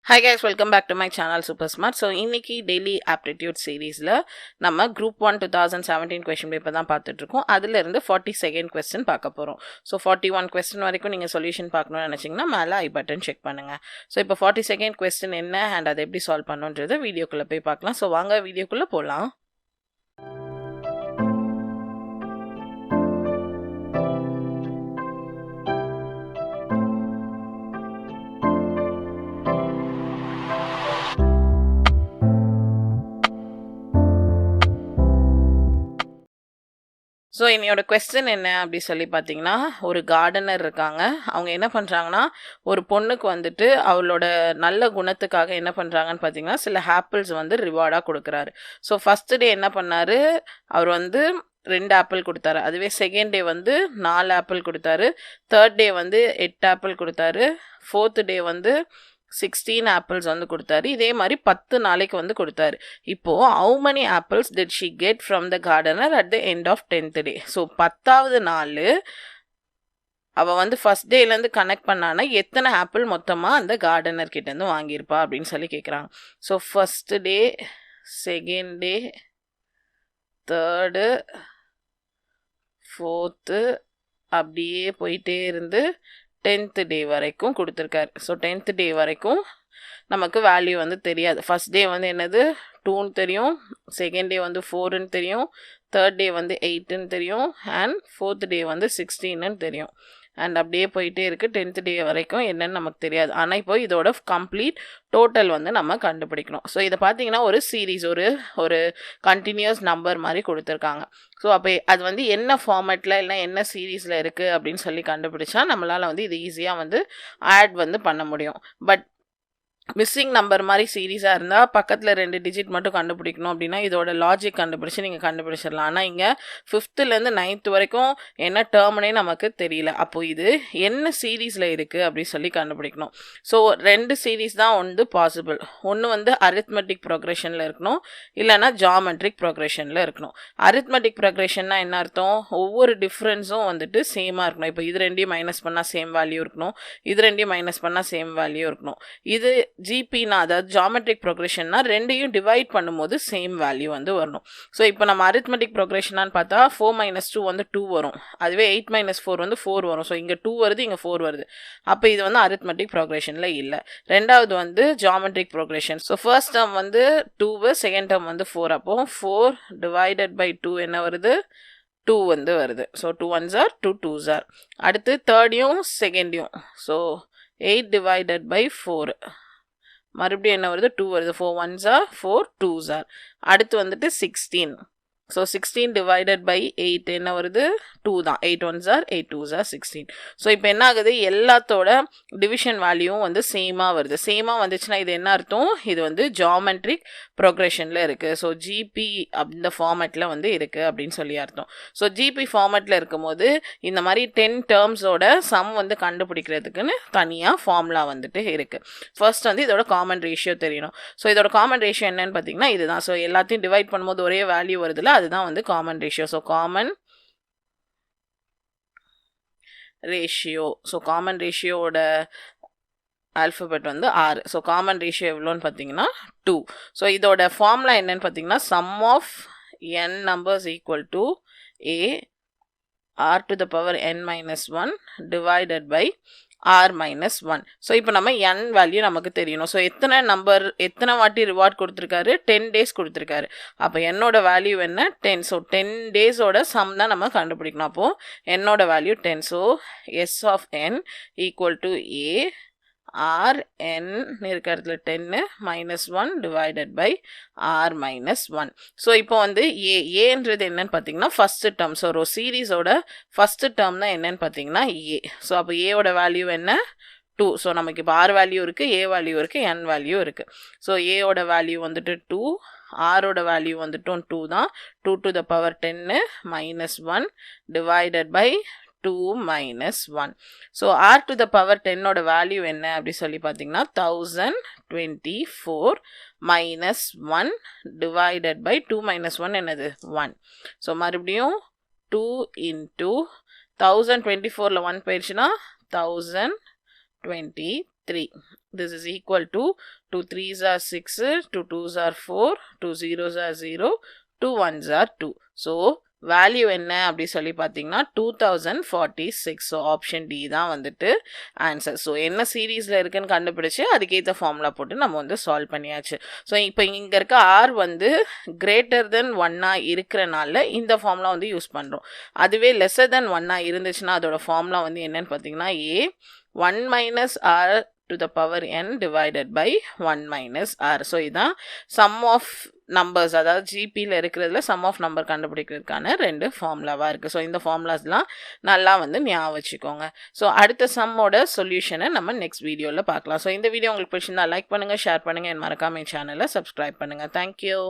Hi guys, welcome back to my channel Super Smart. So இன்னைக்கு daily aptitude seriesல நம்ம group 1 2017 question paper தான் பார்த்துட்டு இருக்கோம். அதுல இருந்து 42nd question பார்க்க போறோம். So 41 question வரைக்கும் நீங்க சொல்யூஷன் பார்க்கணும்னு நினைச்சீங்கன்னா மேல ஐ பட்டன் செக் பண்ணுங்க. So இப்போ 42nd question என்ன and அதை எப்படி சால்வ் பண்ணணும்ன்றத வீடியோக்குள்ள போய் பார்க்கலாம். So வாங்க வீடியோக்குள்ள போலாம். ஸோ என்னோட கொஸ்டின் என்ன அப்படி சொல்லி பார்த்தீங்கன்னா, ஒரு கார்டனர் இருக்காங்க. அவங்க என்ன பண்ணுறாங்கன்னா, ஒரு பொண்ணுக்கு வந்துட்டு அவளோட நல்ல குணத்துக்காக என்ன பண்ணுறாங்கன்னு பார்த்தீங்கன்னா, சில ஆப்பிள்ஸ் வந்து ரிவார்டாக கொடுக்குறாரு. ஸோ ஃபஸ்ட்டு டே என்ன பண்ணார், அவர் வந்து 2 ஆப்பிள் கொடுத்தாரு. அதுவே செகண்ட் டே வந்து 4 ஆப்பிள் கொடுத்தாரு. தேர்ட் டே வந்து 8 ஆப்பிள் கொடுத்தாரு. ஃபோர்த் டே வந்து 16 ஆப்பிள்ஸ் வந்து கொடுத்தாரு. இதே மாதிரி 10 நாளைக்கு வந்து கொடுத்தாரு. இப்போ how many apples did she get from the gardener at the end of 10th day? So 10வது நாள் அவள் வந்து ஃபர்ஸ்ட் டேலேருந்து கனெக்ட் பண்ணானா எத்தனை ஆப்பிள் மொத்தமாக அந்த கார்டனர் கிட்டேருந்து வாங்கியிருப்பா அப்படின்னு சொல்லி கேட்குறாங்க. So first day, second day, third, fourth அப்படியே போயிட்டே இருந்து 10th டே வரைக்கும் கொடுத்துருக்காரு. ஸோ 10th டே வரைக்கும் நமக்கு வேல்யூ வந்து தெரியாது. ஃபஸ்ட் டே வந்து என்னது 2ன்னு தெரியும், செகண்ட் டே வந்து 4ன்னு தெரியும், தேர்ட் டே வந்து 8ன்னு தெரியும், அண்ட் ஃபோர்த் டே வந்து 16ன்னு தெரியும். அண்ட் அப்படியே போயிட்டே இருக்குது 10th டே வரைக்கும் என்னன்னு நமக்கு தெரியாது. ஆனால் இப்போ இதோட கம்ப்ளீட் டோட்டல் வந்து நம்ம கண்டுபிடிக்கணும். ஸோ இதை பார்த்தீங்கன்னா ஒரு சீரீஸ், ஒரு கண்டினியூஸ் நம்பர் மாதிரி கொடுத்துருக்காங்க. ஸோ அப்போ அது வந்து என்ன ஃபார்மேட்டில் இல்லை என்ன சீரீஸில் இருக்குது அப்படின்னு சொல்லி கண்டுபிடிச்சா நம்மளால் வந்து இது ஈஸியாக வந்து ஆட் வந்து பண்ண முடியும். பட் மிஸ்ஸிங் நம்பர் மாதிரி சீரீஸாக இருந்தால் பக்கத்தில் 2 டிஜிட் மட்டும் கண்டுபிடிக்கணும் அப்படின்னா இதோட லாஜிக் கண்டுபிடிச்சி நீங்கள் கண்டுபிடிச்சிடலாம். ஆனால் இங்கே 5th-லேருந்து 9th வரைக்கும் என்ன டேர்ம்னே நமக்கு தெரியல. அப்போது இது என்ன சீரீஸில் இருக்குது அப்படின்னு சொல்லி கண்டுபிடிக்கணும். ஸோ 2 சீரீஸ் தான் வந்து பாசிபிள். ஒன்று வந்து அரித்மெட்டிக் ப்ரோக்ரெஷனில் இருக்கணும், இல்லைனா ஜாமெட்ரிக் ப்ரோக்ரெஷனில் இருக்கணும். அரித்மெட்டிக் ப்ரோக்ரெஷன்னா என்ன அர்த்தம், ஒவ்வொரு டிஃப்ரென்ஸும் வந்துட்டு சேமாக இருக்கணும். இப்போ இது 2 மைனஸ் பண்ணால் சேம் வேல்யூ இருக்கணும், இது 2 மைனஸ் பண்ணால் சேம் வேல்யூ இருக்கணும். இது ஜிபினா அதாவது ஜாமெட்ரிக் ப்ரோக்ரெஷன்னா 2ஐயும் டிவைட் பண்ணும்போது சேம் வேல்யூ வந்து வரணும். ஸோ இப்போ நம்ம அரித்மெட்டிக் ப்ரோக்ரெஷனான்னு பார்த்தா 4 - 2 வந்து 2 வரும். அதுவே 8 - 4 வந்து 4 வரும். ஸோ இங்கே 2 வருது, இங்கே 4 வருது. அப்போ இது வந்து அரித்மெட்டிக் ப்ரோக்ரெஷனில் இல்லை. ரெண்டாவது வந்து geometric progression. So first term வந்து 2, செகண்ட் டேர்ம் வந்து 4. அப்போ 4 டிவைடட் பை 2 என்ன வருது, 2 வந்து வருது. So 2 1s are 2 2s are. அடுத்து தேர்டையும் செகண்டையும், ஸோ 8 டிவைடட் பை 4 மறுபடியும் என்ன வருது, 2 வருது. 4 1s are 4 2s are. அடுத்து வந்துட்டு 16. ஸோ 16 டிவைடட் பை 8 என்ன வருது, 2 தான். 8 1s are 8 2s are 16. So இப்போ என்ன ஆகுது, எல்லாத்தோட டிவிஷன் வேல்யூவும் வந்து சேமாக வருது. சேமாக வந்துச்சுன்னா இது என்ன அர்த்தம், இது வந்து ஜாமெட்ரிக் ப்ரோக்ரெஷனில் இருக்குது. ஸோ ஜிபி அந்த ஃபார்மேட்டில் வந்து இருக்குது அப்படின்னு சொல்லி அர்த்தம். ஸோ ஜிபி ஃபார்மேட்டில் இருக்கும்போது இந்த மாதிரி 10 டேர்ம்ஸோட சம் வந்து கண்டுபிடிக்கிறதுக்குன்னு தனியாக ஃபார்முலா வந்துட்டு இருக்குது. ஃபர்ஸ்ட் வந்து இதோட காமன் ரேஷியோ தெரியணும். ஸோ இதோட காமன் ரேஷியோ என்னன்னு பார்த்தீங்கன்னா இதுதான். ஸோ எல்லாத்தையும் டிவைட் பண்ணும்போது ஒரே வேல்யூ வருதுல, அதுதான் வந்து common ratio. So common ratio, so common ரேஷியோட ஆல்ஃபபெட் வந்து 6. ஸோ காமன் ரேஷியோ எவ்வளோன்னு பார்த்தீங்கன்னா 2. ஸோ இதோட ஃபார்முலா என்னன்னு பார்த்தீங்கன்னா sum of n numbers equal to a r to the power n minus 1 divided by r minus 1. So இப்போ நம்ம n value நமக்கு தெரியணும். ஸோ எத்தனை வாட்டி ரிவார்ட் கொடுத்துருக்காரு, 10 டேஸ் கொடுத்துருக்காரு. அப்போ என்னோட வேல்யூ என்ன, 10. ஸோ 10 டேஸோட சம் தான் நம்ம கண்டுபிடிக்கணும். அப்போது என்னோட value 10. So s of n equal to a r n இருக்கிற இடத்துல 10 minus 1 divided by r minus 1. So இப்போ வந்து ஏன்றது என்னன்னு பார்த்தீங்கன்னா ஃபர்ஸ்ட் டேர்ம். ஸோ ஒரு சீரீஸோட ஃபர்ஸ்ட் டேர்ம் தான் என்னன்னு பார்த்தீங்கன்னா ஏ. ஸோ அப்போ ஏவோட வேல்யூ என்ன, 2. ஸோ நமக்கு இப்போ r வேல்யூ இருக்குது, a வேல்யூ இருக்குது, n வேல்யூ இருக்குது. ஸோ ஏவோட வேல்யூ வந்துட்டு 2, ஆரோட வேல்யூ வந்துட்டும் 2 தான். 2 to the power 10 minus 1 divided by 2 minus 1. So r to the power 10 ஓட வேல்யூ என்ன அப்படி சொல்லி பார்த்தீங்கன்னா 1024 minus 1 divided by 2 minus 1 என்னது 1. ஸோ மறுபடியும் 2 into 1024ல் 1 போயிடுச்சுன்னா 1023. this is equal to 2 3s are 6, 2 2s are 4, 2 0s are 0, 2 1s are 2. So value என்ன அப்படி சொல்லி பார்த்தீங்கன்னா 2046. ஸோ ஆப்ஷன் டி தான் வந்துட்டு ஆன்சர். ஸோ என்ன சீரீஸில் இருக்குன்னு கண்டுபிடிச்சு அதுக்கேற்ற ஃபார்முலா போட்டு நம்ம வந்து சால்வ் பண்ணியாச்சு. ஸோ இப்போ இங்கே இருக்க ஆர் வந்து கிரேட்டர் தென் 1 இருக்கிறனால இந்த ஃபார்முலா வந்து யூஸ் பண்ணுறோம். அதுவே லெஸ்ஸர் தென் 1 இருந்துச்சுன்னா அதோட ஃபார்முலா வந்து என்னன்னு பார்த்தீங்கன்னா A 1 minus R to the power n divided by 1 minus r. So இதான் sum of numbers, அதாவது ஜிபியில் இருக்கிறதுல sum of number கண்டுபிடிக்கிறதுக்கான 2 ஃபார்முலாவாக இருக்குது. ஸோ இந்த ஃபார்முலாஸ்லாம் நல்லா வந்து ஞாபகம் வச்சுக்கோங்க. ஸோ அடுத்த சம்மோட சொல்யூஷனை நம்ம நெக்ஸ்ட் வீடியோவில் பார்க்கலாம். ஸோ இந்த வீடியோ உங்களுக்கு பிடிச்சிருந்தா லைக் பண்ணுங்கள், ஷேர் பண்ணுங்கள், என் மறக்காம சேனலை சப்ஸ்கிரைப் பண்ணுங்கள். தேங்க்யூ.